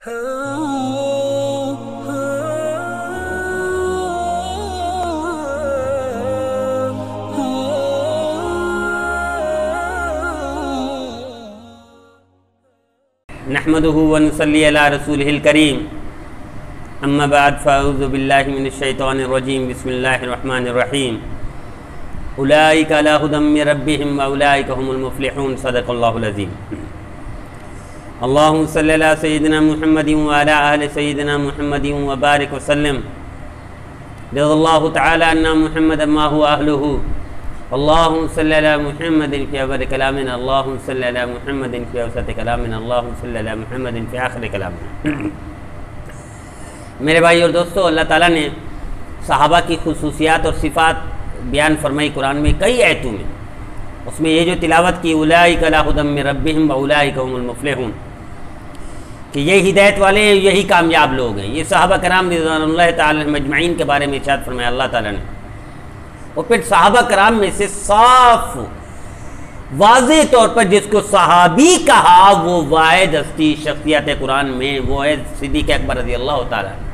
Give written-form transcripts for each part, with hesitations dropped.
نحمده ونصلي على رسوله الكريم اما بعد فاعوذ بالله من الشيطان الرجيم بسم الله الرحمن الرحيم اولئك على هدى من ربهم واولئك هم المفلحون صدق الله العظيم اللهم صل على سيدنا محمد وعلى آل سيدنا محمد وبارك وسلم رضي الله تعالى عنا محمدا ما هو أهله اللهم صل على محمد في أول كلامنا اللهم صل على محمد في أوسط كلامنا اللهم صل على محمد في آخر كلامنا. میرے بھائی اور دوستو، اللہ تعالیٰ نے صحابہ کی خصوصیات اور صفات بیان فرمائی قرآن میں کئی آیتوں میں. اس میں یہ جو تلاوت کی اولئک علی ھدی من ربہم واولئک هم المفلحون، کہ یہ ہدایت والے ہیں، یہی کامیاب لوگ ہیں. یہ صحابہ کرام رضوان اللہ تعالی عنہم اجمعین کے بارے میں ارشاد فرمایا اللہ تعالیٰ نے. اور پھر صحابہ کرام میں سے صاف واضح طور پر جس کو صحابی کہا وہ واحد ہستی شخصیت قرآن میں وہ ہے صدیق اکبر رضی اللہ تعالیٰ عنہ.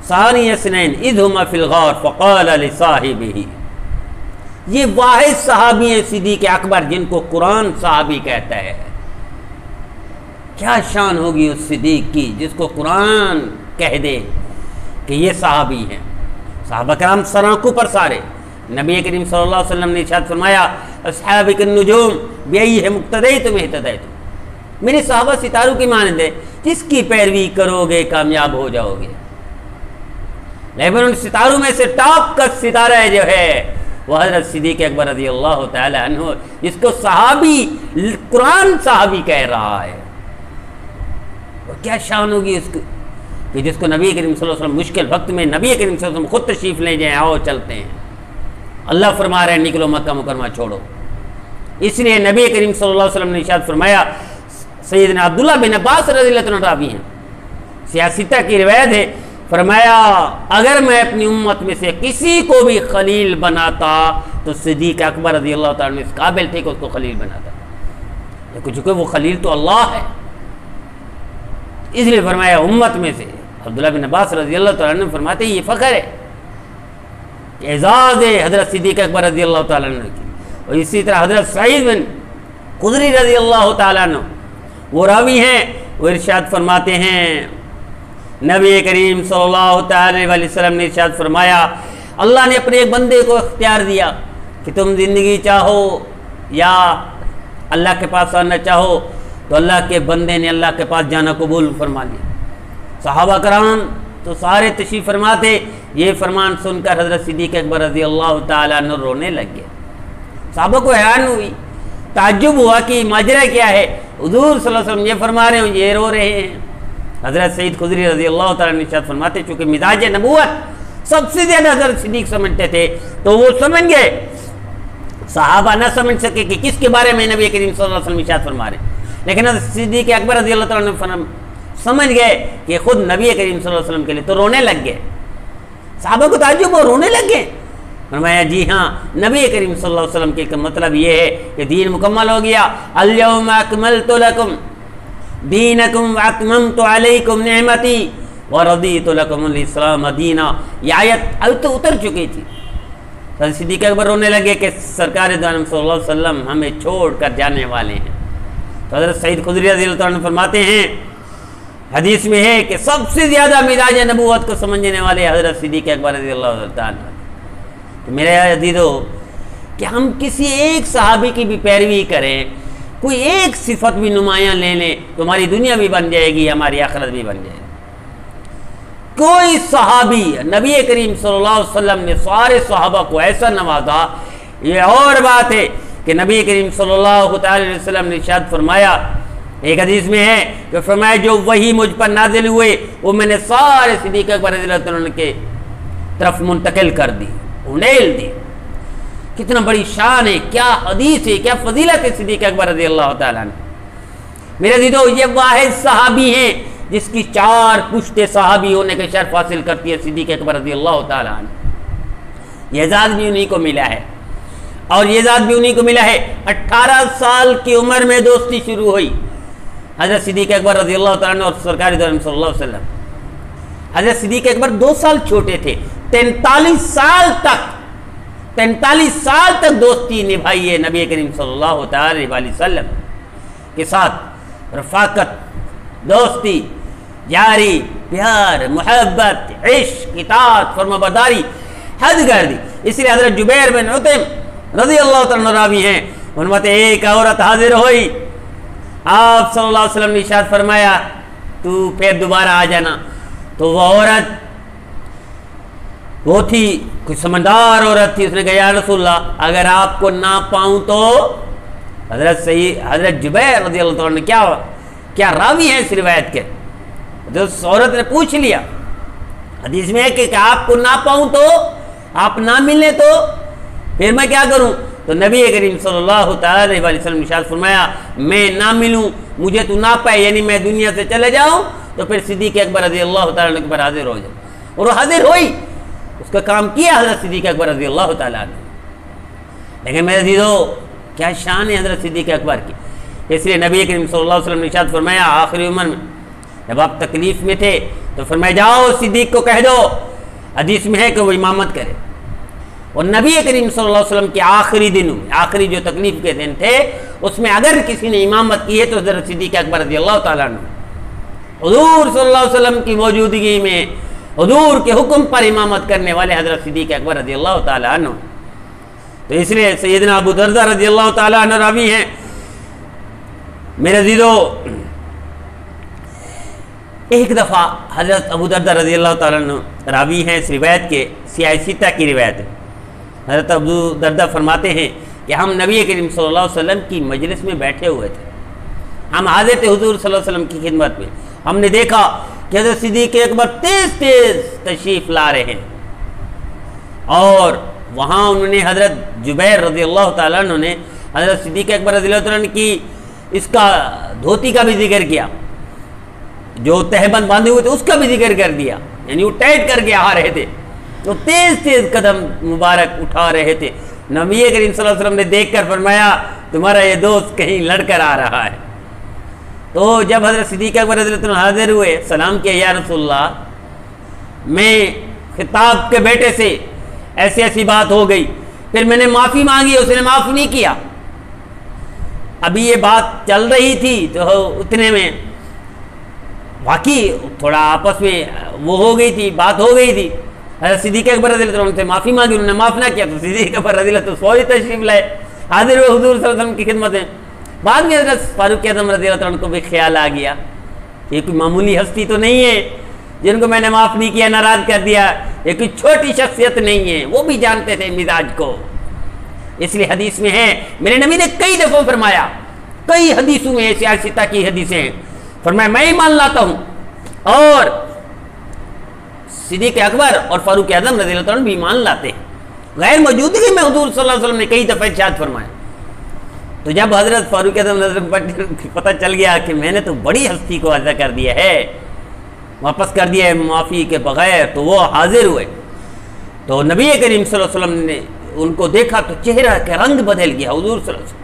ثانی اثنین اذ ہما فی الغار فقال لصاحبہ، یہ واحد صحابی ہیں صدیق اکبر جن کو قرآن صحابی کہتا ہے. کیا شان ہوگی اس صدیق کی جس کو قرآن کہہ دے کہ یہ صحابی ہیں. صحابہ کرام سرآنکھوں پر سارے. نبی کریم صلی اللہ علیہ وسلم نے ارشاد فرمایا اصحابک النجوم بأیہم اقتدیتم اہتدیتم، میرے صحابہ ستاروں کی مانند ہے، جس کی پیروی کرو گے کامیاب ہو جاؤ گے. لیکن ان ستاروں میں سے ٹاپ کا ستارہ جو ہے وہ حضرت صدیق اکبر رضی اللہ تعالی عنہ، جس کو صحابی قرآن صحابی کہہ رہا ہے. اور کیا شان ہوگی اس کو کہ جس کو نبی کریم صلی اللہ علیہ وسلم مشکل وقت میں نبی کریم صلی اللہ علیہ وسلم خود تشریف لے جائیں، آؤ چلتے ہیں، اللہ فرما رہے ہیں نکلو مکہ مکرمہ چھوڑو. اس لیے نبی کریم صلی اللہ علیہ وسلم نے ارشاد فرمایا، سیدنا عبداللہ بن عباس رضی اللہ عنہ راوی ہیں، سیاستہ کی روایت ہے، فرمایا اگر میں اپنی امت میں سے کسی کو بھی خلیل بناتا تو صدیق اکبر رضی اللہ تعالیٰ اس قابل تھے کہ اس کو خلیل بناتا، لیکن چونکہ وہ خلیل تو اللہ ہے اس لیے فرمایا امت میں سے. عبداللہ بن عباس رضی اللہ تعالیٰ عنہ فرماتے ہیں یہ فخر ہے کہ اعزاز ہے حضرت صدیق اکبر رضی اللہ تعالیٰ عنہ کی. اور اسی طرح حضرت سعید بن خدری رضی اللہ تعالیٰ عنہ وہ راوی ہیں، وہ ارشاد فرماتے ہیں نبی کریم صلی اللہ تعالی علیہ وسلم نے ارشاد فرمایا اللہ نے اپنے ایک بندے کو اختیار دیا کہ تم زندگی چاہو یا اللہ کے پاس آنا چاہو، تو اللہ کے بندے نے اللہ کے پاس جانا قبول فرما لیا. صحابہ کرام تو سارے تشریف فرماتے. یہ فرمان سن کر حضرت صدیق اکبر رضی اللہ تعالیٰ عنہ رونے لگ گئے. صحابہ کو حیران ہوئی، تعجب ہوا کہ ماجرا کیا ہے. حضور صلی اللہ علیہ وسلم یہ فرما رہے ہیں یہ رو رہے ہیں. حضرت سعید خدری رضی اللہ تعالیٰ عنہ ارشاد فرماتے چونکہ مزاج نبوت سب سے زیادہ حضرت صدیق سمجھتے تھے تو وہ سمجھ گئے. صحابہ نہ سمجھ سکے کہ کس کے بارے میں نبی کریم صلی اللہ علیہ وسلم ارشاد فرما رہے ہیں، لیکن حضرت صدیق اکبر رضی اللہ تعالیٰ عنہ سمجھ گئے کہ خود نبی کریم صلی اللہ علیہ وسلم کے لیے، تو رونے لگ گئے. صحابہ کو تعجب ہو، رونے لگ گئے. فرمایا جی ہاں نبی کریم صلی اللہ علیہ وسلم کے مطلب یہ ہے کہ دین مکمل ہو گیا. الیوم اکملت لکم دینکم واتممت علیکم نعمتی ورضیت لکم الاسلام دینا. یہ آیت اب تو اتر چکی تھی. حضرت صدیق اکبر رونے لگے کہ سرکار دو عالم صلی اللہ علیہ وسلم ہمیں چھوڑ کر جانے والے ہیں. تو حضرت سعید خدری رضی اللہ عنہ فرماتے ہیں حدیث میں ہے کہ سب سے زیادہ مزاج نبوت کو سمجھنے والے حضرت صدیق اکبر رضی اللہ عنہ. تو میرے عزیزو کہ ہم کسی ایک صحابی کی بھی پیروی کریں، کوئی ایک صفت بھی نمایاں لے لیں تو ہماری دنیا بھی بن جائے گی، ہماری آخرت بھی بن جائے گی. کوئی صحابی نبی کریم صلی اللہ علیہ وسلم نے سارے صحابہ کو ایسا نوازا. یہ اور بات ہے کہ نبی کریم صلی اللہ علیہ وسلم نے ارشاد فرمایا، ایک حدیث میں ہے کہ فرمایا جو وحی مجھ پر نازل ہوئے وہ میں نے سارے صدیق اکبر رضی اللہ عنہ کے طرف منتقل کر دی، انیل دی. کتنا بڑی شان ہے، کیا حدیث ہے، کیا فضیلت ہے صدیق اکبر رضی اللہ تعالیٰ عنہ. میرے عزیزو یہ واحد صحابی ہیں جس کی 4 پشتے صحابی ہونے کے شرف حاصل کرتی ہے صدیق اکبر رضی اللہ تعالیٰ عنہ. یہ اعزاز بھی انہی کو ملا ہے، اور یہ ذات بھی انہی کو ملا ہے. 18 سال کی عمر میں دوستی شروع ہوئی، حضرت صدیق اکبر رضی اللہ تعالیٰ عنہ اور سرکار دو عالم صلی اللہ علیہ وسلم. حضرت صدیق اکبر 2 سال چھوٹے تھے. 43 سال تک دوستی نبھائی ہے نبی کریم صلی اللہ تعالی علیہ وسلم کے ساتھ. رفاقت، دوستی جاری، پیار، محبت، عشق، اطاعت، فرمانبرداری حد کر دی. اس لیے حضرت جبیر بن عطیم رضی اللہ تعالیٰ عنہ راوی ہیں، فرماتے ایک عورت حاضر ہوئی، آپ صلی اللہ علیہ وسلم نے ارشاد فرمایا تو پھر دوبارہ آ جانا. تو وہ عورت وہ تھی کوئی سمجھدار عورت تھی. اس نے کہا یا رسول اللہ اگر آپ کو نہ پاؤں تو حضرت جبیر رضی اللہ تعالیٰ عنہ کیا راوی ہیں اس روایت کے. جو عورت نے پوچھ لیا، حدیث میں ہے کہ آپ کو نہ پاؤں تو، آپ نہ ملیں تو پھر میں کیا کروں. تو نبی کریم صلی اللہ تعالی علیہ وسلم نے ارشاد فرمایا میں نہ ملوں، مجھے تو نہ پائے، یعنی میں دنیا سے چلے جاؤں تو پھر صدیق اکبر رضی اللہ تعالیٰ عنہ کے پر حاضر ہو جاؤ. اور وہ حاضر ہوئی، اس کا کام کیا حضرت صدیق اکبر رضی اللہ تعالیٰ عنہ. لیکن میرے عزیزو کیا شان ہے حضرت صدیق اکبر کی. اس لیے نبی کریم صلی اللہ علیہ وسلم نے ارشاد فرمایا آخری عمر میں جب آپ تکلیف میں تھے تو فرمایا جاؤ صدیق کو کہہ دو، حدیث میں ہے کہ وہ امامت کرے. اور نبی کریم صلی اللہ علیہ وسلم کے آخری دنوں میں، آخری جو تکلیف کے دن تھے، اس میں اگر کسی نے امامت کی ہے تو حضرت صدیق اکبر رضی اللہ تعالیٰ عنہ حضور صلی اللہ علیہ وسلم کی موجودگی میں حضور کے حکم پر امامت کرنے والے حضرت صدیق اکبر رضی اللہ تعالیٰ عنہ. تو اس لیے سیدنا ابو دردہ رضی اللہ تعالیٰ عنہ راوی ہیں. میرے عزیزو ایک دفعہ حضرت ابو دردہ رضی اللہ تعالیٰ عنہ راوی ہیں اس روایت کے، سیاہ ستہ کی روایت ہے. حضرت ابو دردہ فرماتے ہیں کہ ہم نبی کریم صلی اللہ علیہ وسلم کی مجلس میں بیٹھے ہوئے تھے، ہم حاضر تھے حضور صلی اللہ علیہ وسلم کی خدمت میں. ہم نے دیکھا کہ حضرت صدیق اکبر تیز تشریف لا رہے ہیں، اور وہاں انہوں نے حضرت جبیر رضی اللہ تعالیٰ عنہ نے حضرت صدیق اکبر رضی اللہ تعالیٰ عنہ کی اس کا دھوتی کا بھی ذکر کیا، جو تہبند باندھے ہوئے تھے اس کا بھی ذکر کر دیا، یعنی وہ ٹائٹ کر کے آ رہے تھے، تو تیز قدم مبارک اٹھا رہے تھے. نبی کریم صلی اللہ علیہ وسلم نے دیکھ کر فرمایا تمہارا یہ دوست کہیں لڑ کر آ رہا ہے. تو جب حضرت صدیق اکبر رضی اللہ عنہ حاضر ہوئے، سلام کیا یا رسول اللہ میں خطاب کے بیٹے سے ایسی بات ہو گئی، پھر میں نے معافی مانگی، اس نے معاف نہیں کیا. ابھی یہ بات چل رہی تھی تو اتنے میں واقعی تھوڑا آپس میں وہ ہو گئی تھی، بات ہو گئی تھی. حضرت صدیق اکبر رضی اللہ عنہ سے معافی مانگی، انہوں نے معاف نہ کیا. تو صدیق اکبر رضی اللہ عنہ فوری تشریف لائے، حاضر ہوئے حضور صلی اللہ علیہ وسلم کی خدمت میں. بعد میں حضرت فاروق اعظم رضی اللہ عنہ کو بھی خیال آ گیا یہ کوئی معمولی ہستی تو نہیں ہے جن کو میں نے معاف نہیں کیا، ناراض کر دیا، یہ کوئی چھوٹی شخصیت نہیں ہے. وہ بھی جانتے تھے مزاج کو. اس لیے حدیث میں ہے، میرے نبی نے کئی دفعہ فرمایا، کئی حدیثوں میں سیاستہ کی حدیثیں ہیں، فرمایا میں ایمان لاتا ہوں اور صدیق اکبر اور فاروق اعظم رضی اللہ عنہ بھی ایمان لاتے ہیں. غیر موجودگی میں حضور صلی اللہ علیہ وسلم نے کئی دفعہ ارشاد فرمایا. تو جب حضرت فاروق اعظم رضی اللہ عنہ کو پتہ چل گیا کہ میں نے تو بڑی ہستی کو عزا کر دیا ہے، واپس کر دیا ہے معافی کے بغیر، تو وہ حاضر ہوئے. تو نبی کریم صلی اللہ علیہ وسلم نے ان کو دیکھا تو چہرہ کا رنگ بدل گیا. حضور صلی اللہ علیہ وسلم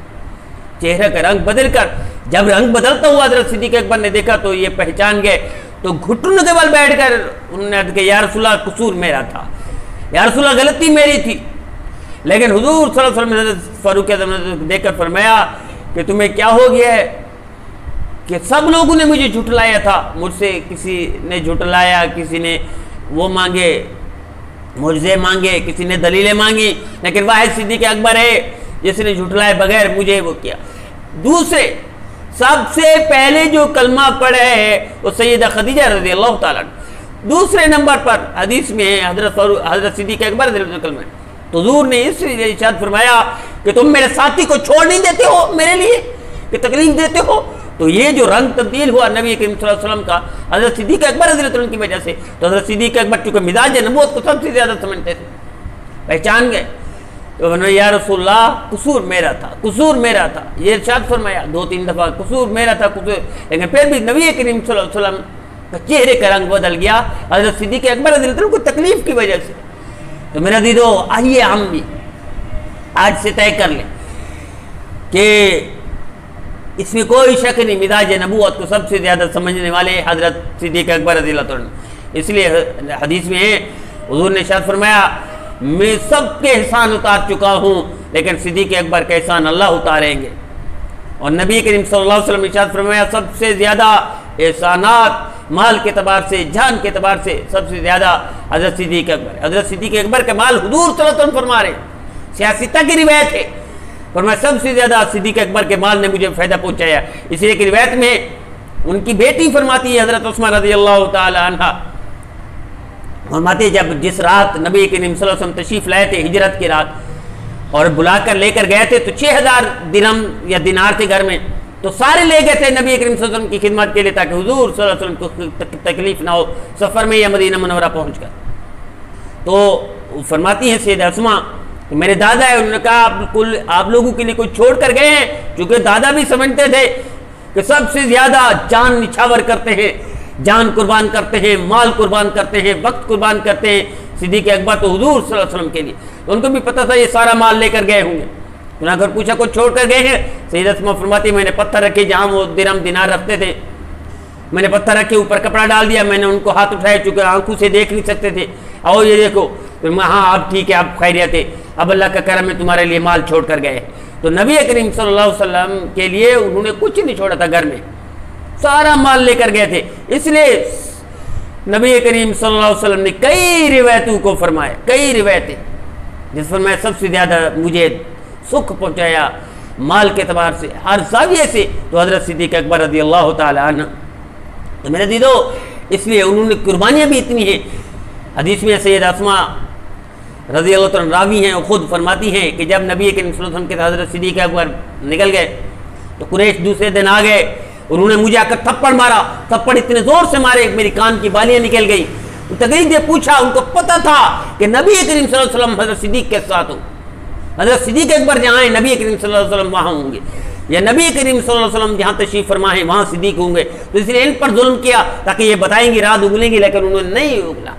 چہرہ کا رنگ بدل کر جب رنگ بدلتا ہوا حضرت صدیق اکبر نے دیکھا تو یہ پہچان گئے. تو گھٹنوں کے بل بیٹھ کر انہوں نے کہا یا رسول اللہ قصور میرا تھا، یا رسول اللہ غلطی میری تھی. لیکن حضور صلی اللہ علیہ وسلم نے فاروق اعظم نے دیکھ کر فرمایا کہ تمہیں کیا ہو گیا ہے کہ سب لوگوں نے مجھے جھٹلایا تھا، مجھ سے کسی نے جھٹلایا، کسی نے وہ مانگے معجزے مانگے، کسی نے دلیلیں مانگی، لیکن واحد صدیق اکبر ہے جس نے جھٹلائے بغیر مجھے وہ کیا. دوسرے سب سے پہلے جو کلمہ پڑھا ہے وہ سیدہ خدیجہ رضی اللہ تعالیٰ عنہ. دوسرے نمبر پر حدیث میں ہے حضرت صدیق اکبر رضی اللہ عنہ کلمہ. تو حضور نے اس لیے ارشاد فرمایا کہ تم میرے ساتھی کو چھوڑ نہیں دیتے ہو میرے لیے کہ تکلیف دیتے ہو. تو یہ جو رنگ تبدیل ہوا نبی کریم صلی اللہ علیہ وسلم کا حضرت صدیق اکبر رضی اللہ عنہ کی وجہ سے. تو حضرت صدیق اکبر چونکہ مزاج نبوت کو سب سے زیادہ سمجھتے تھے، پہچان گئے. تو یا رسول اللہ قصور میرا تھا، قصور میرا تھا. یہ ارشاد فرمایا 2-3 دفعہ قصور میرا تھا قصور. لیکن پھر بھی نبی کریم صلی اللہ علیہ وسلم کا چہرے کا رنگ بدل گیا حضرت صدیق اکبر رضی اللہ عنہ کو تکلیف کی وجہ سے. تو میرا دیدو آئیے ہم بھی آج سے طے کر لیں کہ اس میں کوئی شک نہیں، مزاج نبوت کو سب سے زیادہ سمجھنے والے حضرت صدیق اکبر رضی اللہ عنہ۔ اس لیے حدیث میں ہے حضور نے ارشاد فرمایا میں سب کے احسان اتار چکا ہوں لیکن صدیق اکبر کا احسان اللہ اتاریں گے۔ اور نبی کریم صلی اللہ علیہ وسلم نے ارشاد فرمایا سب سے زیادہ احسانات مال کے اعتبار سے، جان کے اعتبار سے سب سے زیادہ حضرت صدیق اکبر۔ حضرت صدیق اکبر کا مال حضور صلی اللہ علیہ وسلم فرما رہے ہیں، سیاستہ کی روایت ہے، فرمایا سب سے زیادہ صدیق اکبر کے مال نے مجھے فائدہ پہنچایا۔ اس لیے کہ روایت میں ان کی بیٹی فرماتی ہے حضرت عثمان رضی اللہ تعالی عنہ، فرماتے جب جس رات نبی کریم صلی اللہ علیہ وسلم تشریف لائے تھے ہجرت کی رات اور بلا کر لے کر گئے تھے تو 6000 درہم یا دینار تھے گھر میں، تو سارے لے گئے تھے نبی کریم صلی اللہ علیہ وسلم کی خدمت کے لیے تاکہ حضور صلی اللہ علیہ وسلم کو تکلیف نہ ہو سفر میں یا مدینہ منورہ پہنچ کر۔ تو فرماتی ہیں سیدہ اسماء کہ میرے دادا ہے، انہوں نے کہا آپ لوگوں کے لیے کوئی چھوڑ کر گئے ہیں؟ چونکہ دادا بھی سمجھتے تھے کہ سب سے زیادہ جان نچھاور کرتے ہیں، جان قربان کرتے ہیں، مال قربان کرتے ہیں، وقت قربان کرتے ہیں صدیق اکبر تو حضور صلی اللہ علیہ وسلم کے لیے، تو ان کو بھی پتہ تھا یہ سارا مال لے کر گئے ہوں گے۔ انہوں نے اگر پوچھا کوئی چھوڑ کر گئے ہیں؟ سیدہ اسماء فرماتی میں نے پتھر رکھے جہاں وہ درہم دینار رکھتے تھے، میں نے پتھر رکھے اوپر کپڑا ڈال دیا، میں نے ان کو ہاتھ اٹھایا چونکہ آنکھوں سے دیکھ نہیں سکتے تھے، آؤ یہ دیکھو، ہاں آپ ٹھیک ہے، آپ خیریت ہے، اب اللہ کا کرم ہے تمہارے لیے مال چھوڑ کر گئے۔ تو نبی کریم صلی اللہ علیہ وسلم کے لیے انہوں نے کچھ نہیں چھوڑا تھا، گھر میں سارا مال لے کر گئے تھے۔ اس لیے نبی کریم صلی اللہ علیہ وسلم نے کئی روایتوں کو فرمایا، کئی روایتیں جس پر میں سب سے زیادہ مجھے سکھ پہنچایا مال کے اعتبار سے ہر زاویے سے تو حضرت صدیق اکبر رضی اللہ تعالی عنہ۔ تو میرے دیدو اس لیے انہوں نے قربانیاں بھی اتنی ہیں۔ حدیث میں سیدہ اسماء رضی اللہ عنہ راوی ہیں اور خود فرماتی ہیں کہ جب نبی کریم صلی اللہ علیہ وسلم کے ساتھ حضرت صدیق اکبر نکل گئے تو قریش دوسرے دن آ گئے، انہوں نے مجھے آ کر تھپڑ مارا، تھپڑ اتنے زور سے مارے میری کان کی بالیاں نکل گئی۔ تقریب نے پوچھا، ان کو پتہ تھا کہ نبی کریم صلی اللہ علیہ وسلم حضرت صدیق کے ساتھ ہوں، حضرت صدیق اکبر جہاں ہیں نبی کریم صلی اللہ علیہ وسلم وہاں ہوں گے، یا نبی کریم صلی اللہ علیہ وسلم جہاں تشریف فرما ہے وہاں صدیق ہوں گے، تو اس لیے ان پر ظلم کیا تاکہ یہ بتائیں گے رات اگلیں گے، لیکن انہوں نے نہیں اگلا۔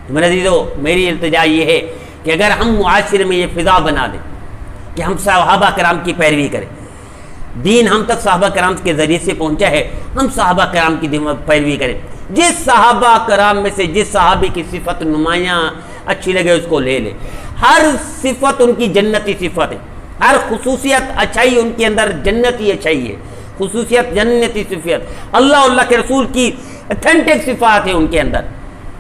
میرے عزیزو میری التجا یہ ہے کہ اگر ہم معاشرے میں یہ فضا بنا دیں کہ ہم صحابہ کرام کی پیروی کریں، دین ہم تک صحابہ کرام کے ذریعے سے پہنچا ہے، ہم صحابہ کرام کی پیروی کریں، جس صحابہ کرام میں سے جس صحابی کی صفت نمایاں اچھی لگے اس کو لے لے، ہر صفت ان کی جنتی صفت ہے، ہر خصوصیت اچھائی ان کے اندر جنتی اچھائی ہے، خصوصیت جنتی صفت، اللہ کے رسول کی اتھینٹک صفات ہے ان کے اندر،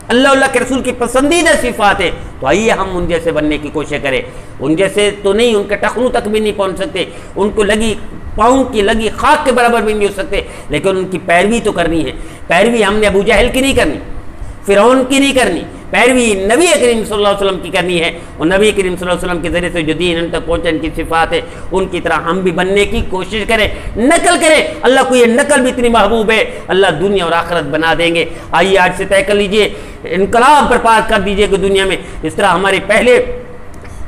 اللہ کے رسول کی پسندیدہ صفات ہے، تو آئیے ہم ان جیسے بننے کی کوشش کریں۔ ان جیسے تو نہیں، ان کے ٹخنوں تک بھی نہیں پہنچ سکتے، ان کو لگی پاؤں کی لگی خاک کے برابر بھی نہیں ہو سکتے، لیکن ان کی پیروی تو کرنی ہے۔ پیروی ہم نے ابو جہل کی نہیں کرنی، فرعون کی نہیں کرنی، پیروی نبی کریم صلی اللہ علیہ وسلم کی کرنی ہے، اور نبی کریم صلی اللہ علیہ وسلم کے ذریعے سے جو دین ان تک پہنچا ان کی صفات ہے ان کی طرح ہم بھی بننے کی کوشش کریں، نقل کریں۔ اللہ کو یہ نقل بھی اتنی محبوب ہے، اللہ دنیا اور آخرت بنا دیں گے۔ آئیے آج سے طے کر لیجئے، انقلاب برپا کر دیجئے کہ دنیا میں اس طرح ہمارے پہلے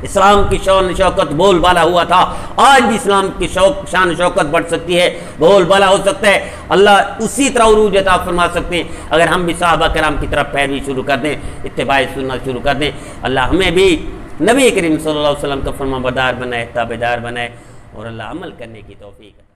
اسلام کی شان شوکت بول بالا ہوا تھا، آج بھی اسلام کی شان شوکت بڑھ سکتی ہے، بول بالا ہو سکتا ہے، اللہ اسی طرح عروج عطا فرما سکتے ہیں اگر ہم بھی صحابہ کرام کی طرف پیروی شروع کر دیں، اتباع سنت شروع کر دیں۔ اللہ ہمیں بھی نبی کریم صلی اللہ علیہ وسلم کا فرما بردار بنائے، تابعدار بنائے، اور اللہ عمل کرنے کی توفیق